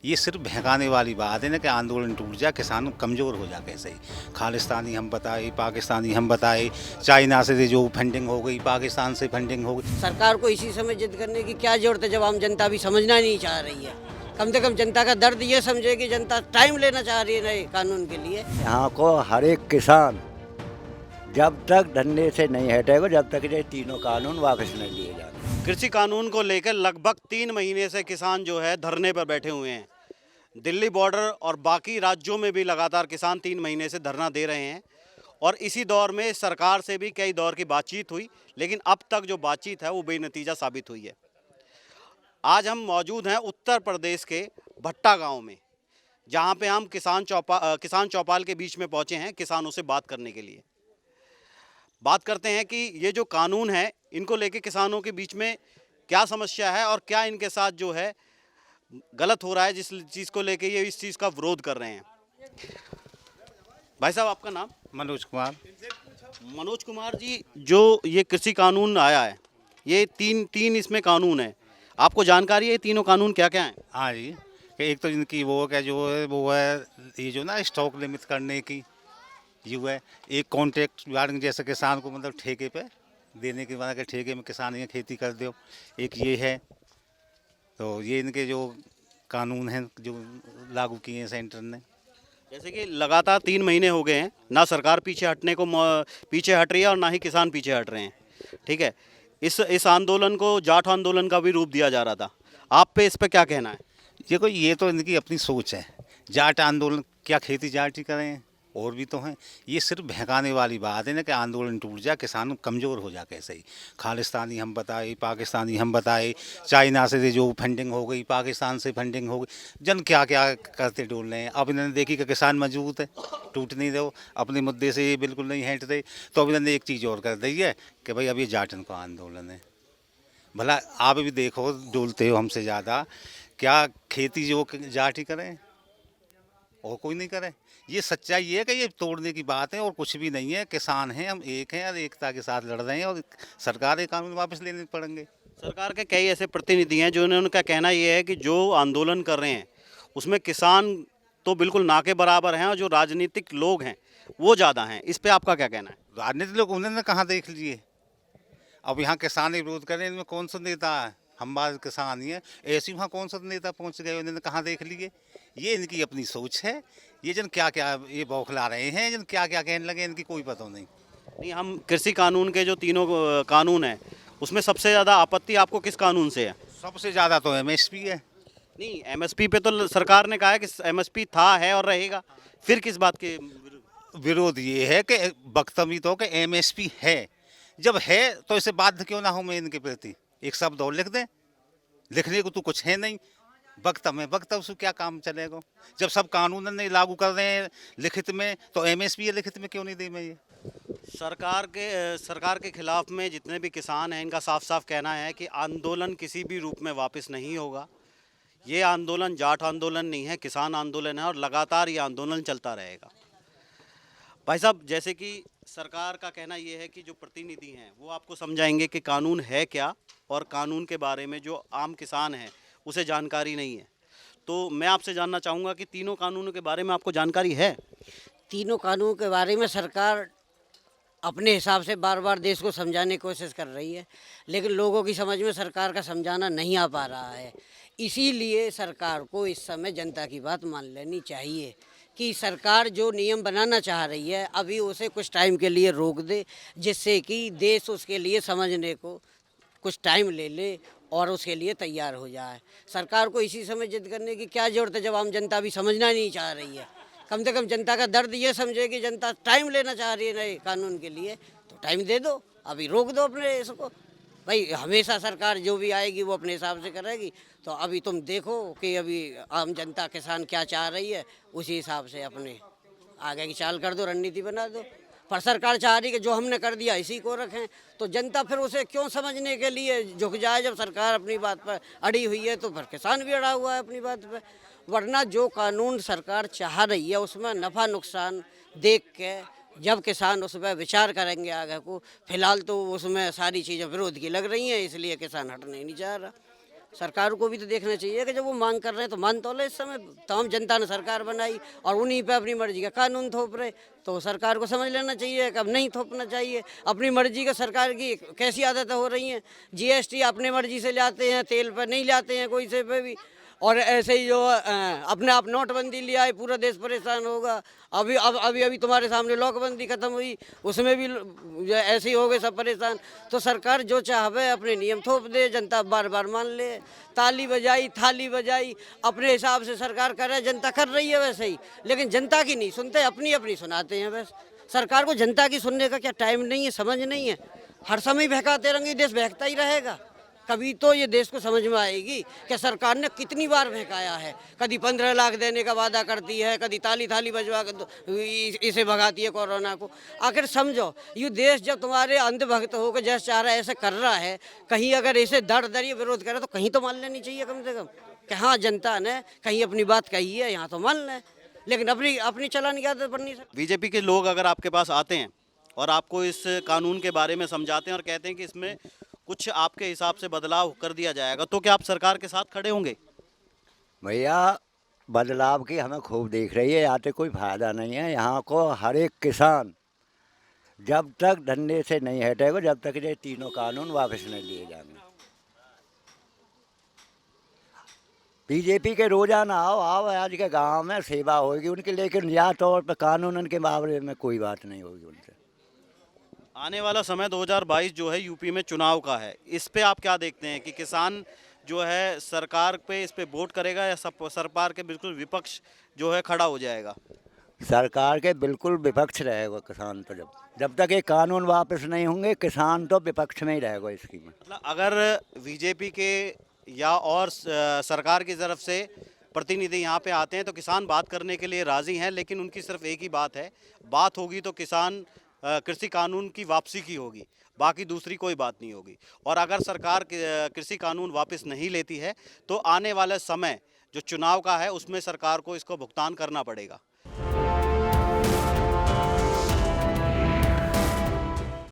ये सिर्फ बहकाने वाली बात है ना कि आंदोलन टूट जाए, किसान कमज़ोर हो जाए। कैसे ही खालिस्तानी हम बताए, पाकिस्तानी हम बताए, चाइना से जो फंडिंग हो गई, पाकिस्तान से फंडिंग हो गई। सरकार को इसी समय जिद करने की क्या जरूरत है जब आम जनता भी समझना नहीं चाह रही है। कम से कम जनता का दर्द ये समझे कि जनता टाइम लेना चाह रही है नए कानून के लिए। यहाँ को हर एक किसान जब तक धंधे से नहीं हटेगा, जब तक ये तीनों कानून वापस नहीं लिए जाते। कृषि कानून को लेकर लगभग 3 महीने से किसान जो है धरने पर बैठे हुए हैं। दिल्ली बॉर्डर और बाकी राज्यों में भी लगातार किसान 3 महीने से धरना दे रहे हैं और इसी दौर में सरकार से भी कई दौर की बातचीत हुई, लेकिन अब तक जो बातचीत है वो बेनतीजा साबित हुई है। आज हम मौजूद हैं उत्तर प्रदेश के भट्टा गांव में, जहां पे हम किसान चौपाल के बीच में पहुंचे हैं किसानों से बात करने के लिए। बात करते हैं कि ये जो कानून है इनको लेके किसानों के बीच में क्या समस्या है और क्या इनके साथ जो है गलत हो रहा है, जिस चीज़ को लेके ये इस चीज़ का विरोध कर रहे हैं। भाई साहब, आपका नाम? मनोज कुमार। मनोज कुमार जी, जो ये कृषि कानून आया है, ये तीन इसमें कानून है, आपको जानकारी है ये तीनों कानून क्या क्या हैं? हाँ जी, कि एक तो इनकी वो क्या जो है वो है, ये जो ना स्टॉक लिमिट करने की ये है। एक कॉन्ट्रैक्ट वार्निंग जैसे किसान को मतलब ठेके पे देने के बाद, ठेके में किसान ये खेती कर दो, एक ये है। तो ये इनके जो कानून हैं जो लागू किए हैं सेंटर ने। जैसे कि लगातार 3 महीने हो गए हैं, ना सरकार पीछे हट रही है और ना ही किसान पीछे हट रहे हैं। ठीक है, इस आंदोलन को जाट आंदोलन का भी रूप दिया जा रहा था, आप पे इस पे क्या कहना है? ये तो इनकी अपनी सोच है। जाट आंदोलन क्या खेती जाट ही करें, और भी तो हैं। ये सिर्फ बहकाने वाली बात है ना कि आंदोलन टूट जाए, किसान कमज़ोर हो जाए। कैसे ही खालिस्तानी हम बताए, पाकिस्तानी हम बताए, चाइना से जो फंडिंग हो गई, पाकिस्तान से फंडिंग हो गई, जन क्या क्या करते डोल रहे हैं। अब इन्होंने देखी कि किसान मजबूत है, टूट नहीं दो, अपने मुद्दे से ये बिल्कुल नहीं हट रहे, तो अब इन्होंने एक चीज़ और कर दी है कि भाई अब ये जाटन का आंदोलन है। भला आप भी देखो, डोलते हो हमसे ज़्यादा, क्या खेती जो जाट ही करें और कोई नहीं करे। ये सच्चाई ये है कि ये तोड़ने की बात है और कुछ भी नहीं है। किसान हैं, हम एक हैं और एकता के साथ लड़ रहे हैं, और सरकार ये कानून वापस लेने पड़ेंगे। सरकार के कई ऐसे प्रतिनिधि हैं जो उनका कहना ये है कि जो आंदोलन कर रहे हैं उसमें किसान तो बिल्कुल ना के बराबर हैं और जो राजनीतिक लोग हैं वो ज़्यादा हैं। इस पे आपका क्या कहना है? राजनीतिक लोग उन्होंने कहाँ देख लिए। अब यहाँ किसान ही विरोध करें, इनमें कौन सा नेता है? हम बात किसान ही है, ऐसे वहाँ कौन सा नेता पहुँच गए, उन्होंने कहाँ देख लिए। ये इनकी अपनी सोच है। ये जन क्या क्या ये बौखला रहे हैं, जन क्या क्या कहने लगे, इनकी कोई पता नहीं। नहीं, हम कृषि कानून के जो तीनों कानून हैं उसमें सबसे ज़्यादा आपत्ति आपको किस कानून से है? सबसे ज़्यादा तो एमएसपी है। नहीं, एमएसपी पे तो सरकार ने कहा है कि एमएसपी था, है और रहेगा, फिर किस बात के? विरोध ये है कि वक्तव्य तो कि एमएसपी है, जब है तो इसे बाध्य क्यों ना हो मैं इनके प्रति एक शब्द और लिख दें। लिखने को तो कुछ है नहीं, वक्तव्य से क्या काम चलेगा। जब सब कानून नहीं लागू कर रहे हैं लिखित में, तो एमएसपी है लिखित में क्यों नहीं दी मैं ये। सरकार के खिलाफ में जितने भी किसान हैं इनका साफ साफ कहना है कि आंदोलन किसी भी रूप में वापस नहीं होगा। ये आंदोलन जाट आंदोलन नहीं है, किसान आंदोलन है और लगातार ये आंदोलन चलता रहेगा। भाई साहब, जैसे कि सरकार का कहना ये है कि जो प्रतिनिधि हैं वो आपको समझाएंगे कि कानून है क्या, और कानून के बारे में जो आम किसान है उसे जानकारी नहीं है। तो मैं आपसे जानना चाहूँगा कि तीनों कानूनों के बारे में आपको जानकारी है? तीनों कानून के बारे में सरकार अपने हिसाब से बार बार देश को समझाने की कोशिश कर रही है, लेकिन लोगों की समझ में सरकार का समझाना नहीं आ पा रहा है। इसीलिए सरकार को इस समय जनता की बात मान लेनी चाहिए कि सरकार जो नियम बनाना चाह रही है अभी उसे कुछ टाइम के लिए रोक दे, जिससे कि देश उसके लिए समझने को कुछ टाइम ले ले और उसके लिए तैयार हो जाए। सरकार को इसी समय जिद करने की क्या ज़रूरत है जब आम जनता भी समझना नहीं चाह रही है। कम से कम जनता का दर्द ये समझे कि जनता टाइम लेना चाह रही है नए कानून के लिए, तो टाइम दे दो, अभी रोक दो अपने इसको। भाई हमेशा सरकार जो भी आएगी वो अपने हिसाब से करेगी, तो अभी तुम देखो कि अभी आम जनता किसान क्या चाह रही है, उसी हिसाब से अपने आगे की चाल कर दो, रणनीति बना दो। पर सरकार चाह रही कि जो हमने कर दिया इसी को रखें, तो जनता फिर उसे क्यों समझने के लिए झुक जाए। जब सरकार अपनी बात पर अड़ी हुई है तो फिर किसान भी अड़ा हुआ है अपनी बात पर। वरना जो कानून सरकार चाह रही है उसमें नफ़ा नुकसान देख के जब किसान उस पर विचार करेंगे आगे को, फिलहाल तो उसमें सारी चीज़ें विरोध की लग रही हैं, इसलिए किसान हटने नहीं चाह रहा। सरकार को भी तो देखना चाहिए कि जब वो मांग कर रहे हैं तो मान तो ले। इस समय तमाम जनता ने सरकार बनाई और उन्हीं पे अपनी मर्जी का कानून थोप रहे, तो सरकार को समझ लेना चाहिए कि अब नहीं थोपना चाहिए। अपनी मर्जी का सरकार की कैसी आदतें हो रही हैं, जीएसटी अपने मर्जी से लाते हैं, तेल पर नहीं लाते हैं कोई से पे भी। और ऐसे ही जो अपने आप नोटबंदी लिया है, पूरा देश परेशान होगा। अभी तुम्हारे सामने लॉकबंदी खत्म हुई, उसमें भी ऐसे ही हो गए सब परेशान। तो सरकार जो चाहे अपने नियम थोप दे, जनता बार बार मान ले। ताली बजाई, थाली बजाई, अपने हिसाब से सरकार कर रहा है, जनता कर रही है वैसे ही, लेकिन जनता की नहीं सुनते, अपनी अपनी सुनाते हैं बस। सरकार को जनता की सुनने का क्या टाइम नहीं है, समझ नहीं है। हर समय बहकाते रहेंगे, देश बहकता ही रहेगा। कभी तो ये देश को समझ में आएगी कि सरकार ने कितनी बार बहकाया है। कभी 15 लाख देने का वादा करती है, कभी ताली थाली बजवा कर इसे भगाती है कोरोना को। आखिर समझो, ये देश जब तुम्हारे अंधभक्त होकर जैसे चाह रहा है ऐसे कर रहा है, कहीं अगर ऐसे दर दरिए विरोध करे तो कहीं तो मान लेनी चाहिए कम से कम कि हाँ जनता ने कहीं अपनी बात कही है, यहाँ तो मान लें। लेकिन अपनी अपनी चलाने की आदत पड़ नहीं सकती। बीजेपी के लोग अगर आपके पास आते हैं और आपको इस कानून के बारे में समझाते हैं और कहते हैं कि इसमें कुछ आपके हिसाब से बदलाव कर दिया जाएगा, तो क्या आप सरकार के साथ खड़े होंगे? भैया बदलाव की हमें खूब दिख रही है, आते कोई फायदा नहीं है। यहाँ को हर एक किसान जब तक धंधे से नहीं हटेगा, जब तक ये तीनों कानून वापस नहीं लिए जाएंगे। बीजेपी के रोजाना आओ आज के गांव में सेवा होगी उनकी, लेकिन या तौर पर कानून उनके बारे में कोई बात नहीं होगी उनसे। आने वाला समय 2022 जो है यूपी में चुनाव का है, इस पे आप क्या देखते हैं कि किसान जो है सरकार पे इस पे वोट करेगा या सरकार के बिल्कुल विपक्ष जो है खड़ा हो जाएगा? सरकार के बिल्कुल विपक्ष रहेगा किसान, तो जब तक ये कानून वापस नहीं होंगे किसान तो विपक्ष में ही रहेगा इसकी में। मतलब अगर बीजेपी के या और सरकार की तरफ से प्रतिनिधि यहाँ पे आते हैं तो किसान बात करने के लिए राजी हैं, लेकिन उनकी सिर्फ एक ही बात है, बात होगी तो किसान कृषि कानून की वापसी की होगी, बाकी दूसरी कोई बात नहीं होगी। और अगर सरकार कृषि कानून वापस नहीं लेती है तो आने वाला समय जो चुनाव का है उसमें सरकार को इसको भुगतान करना पड़ेगा।